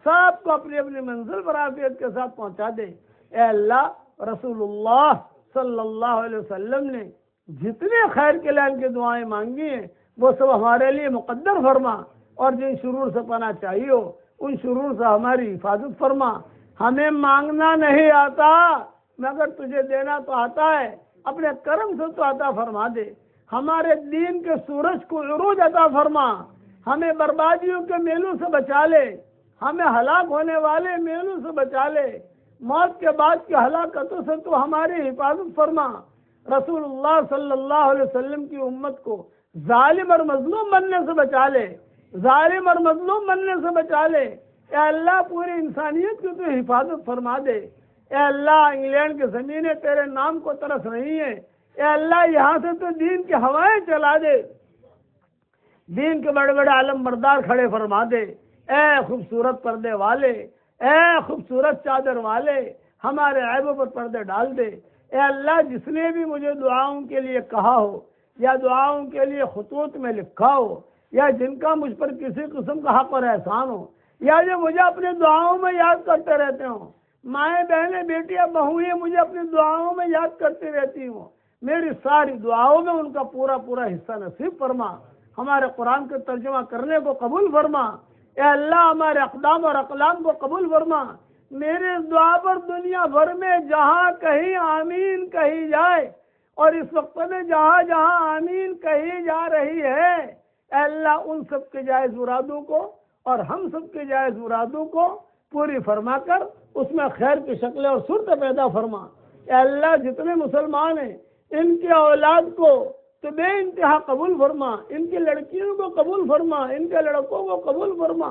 سب کو اپنی اپنی منزل پر عافیت کے ساتھ پہنچا دے۔ اے اللہ، رسول اللہ صلی اللہ علیہ وسلم نے جتنے خیر کے لیے ان کی دعائیں مانگی ہیں وہ سب ہمارے لیے مقدر فرما، اور جن شرور سے پناہ چاہیے ہو ان شرور سے ہماری حفاظت فرما۔ ہمیں مانگنا نہیں آتا مگر تجھے دینا تو آتا ہے، اپنے کرم سے تو عطا فرما دے۔ ہمارے دین کے سورج کو عروج عطا فرما، ہمیں بربادیوں کے میلوں سے بچا لے، ہمیں ہلاک ہونے والے میلوں سے بچا لے، موت کے بعد کی ہلاکتوں سے تو ہماری حفاظت فرما۔ رسول اللہ صلی اللہ علیہ وسلم کی امت کو ظالم اور مظلوم بننے سے بچا لے، ظالم اور مظلوم بننے سے بچا لے۔ اے اللہ، پوری انسانیت کی تو حفاظت فرما دے۔ اے اللہ، انگلینڈ کی زمینیں تیرے نام کو ترس رہی ہیں، اے اللہ یہاں سے تو دین کی ہوائیں چلا دے، دین کے بڑے بڑے علم بردار کھڑے فرما دے۔ اے خوبصورت پردے والے، اے خوبصورت چادر والے، ہمارے عیبوں پر پردے ڈال دے۔ اے اللہ، جس نے بھی مجھے دعاؤں کے لیے کہا ہو یا دعاؤں کے لیے خطوط میں لکھا ہو، یا جن کا مجھ پر کسی قسم کا حق اور احسان ہو، یا جو مجھے اپنی دعاؤں میں یاد کرتے رہتے ہوں، مائیں بہنیں بیٹیاں بہویں مجھے اپنی دعاؤں میں یاد کرتی رہتی ہوں، میری ساری دعاؤں میں ان کا پورا پورا حصہ نصیب فرما۔ ہمارے قرآن کے ترجمہ کرنے کو قبول فرما۔ اے اللہ، ہمارے اقدام اور اقلام کو قبول فرما۔ میرے اس دعا پر دنیا بھر میں جہاں کہیں آمین کہی جائے، اور اس وقت میں جہاں جہاں آمین کہی جا رہی ہے، اے اللہ ان سب کے جائز مرادوں کو اور ہم سب کے جائز مرادوں کو پوری فرما کر اس میں خیر کی شکلیں اور صورت پیدا فرما۔ اے اللہ، جتنے مسلمان ہیں ان کی اولاد کو تو بے انتہا قبول فرما، ان کی لڑکیوں کو قبول فرما، ان کے لڑکوں کو قبول فرما۔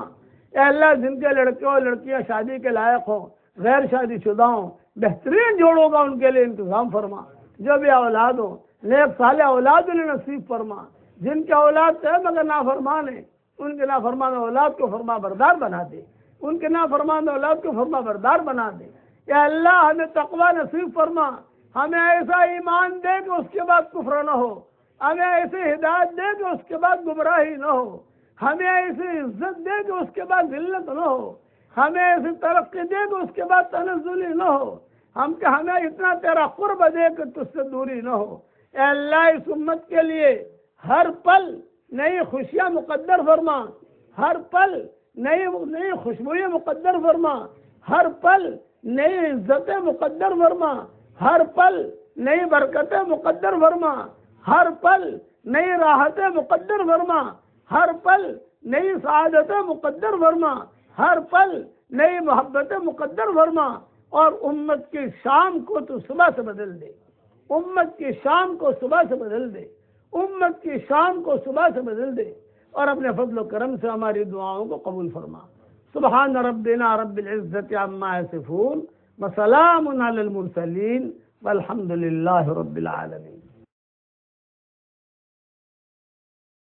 اے اللہ، جن کے لڑکے اور لڑکیاں شادی کے لائق ہوں، غیر شادی شدہ ہوں، بہترین جوڑوں کا ان کے لیے انتظام فرما۔ جو بھی اولاد ہوں، نیک صالح اولاد انہیں نصیب فرما۔ جن کے اولاد ہے مگر نافرمان ہیں، ان کے نافرمان اولاد کو فرما بردار بنا دے، ان کے نافرمان اولاد کو فرما بردار بنا دے۔ اے اللہ، ہمیں تقوی نصیب فرما، ہمیں ایسا ایمان دے کہ اس کے بعد کفر نہ ہو، ہمیں ایسی ہدایت دے کہ اس کے بعد گمراہی نہ ہو، ہمیں ایسی عزت دے کہ اس کے بعد ذلت نہ ہو، ہمیں ایسی ترقی دے کہ اس کے بعد تنزلی نہ ہو، ہمیں اتنا تیرا قرب دے کہ تجھ سے دوری نہ ہو۔ اے اللہ، اس امت کے لیے ہر پل نئی خوشیاں مقدر فرما، ہر پل نئی خوشبوئیں مقدر فرما، ہر پل نئی عزتیں مقدر فرما، ہر پل نئی برکتیں مقدر فرما، ہر پل نئی راحتیں مقدر فرما، ہر پل نئی سعادتیں مقدر فرما، ہر پل نئی محبتیں مقدر فرما، اور امت کی شام کو تو صبح سے بدل دے، امت کی شام کو صبح سے بدل دے، امت کی شام کو صبح سے بدل دے، اور اپنے فضل و کرم سے ہماری دعاؤں کو قبول فرما۔ سبحان ربنا رب العزت عما یصفون وسلام علی المرسلین والحمد للہ رب العالمین۔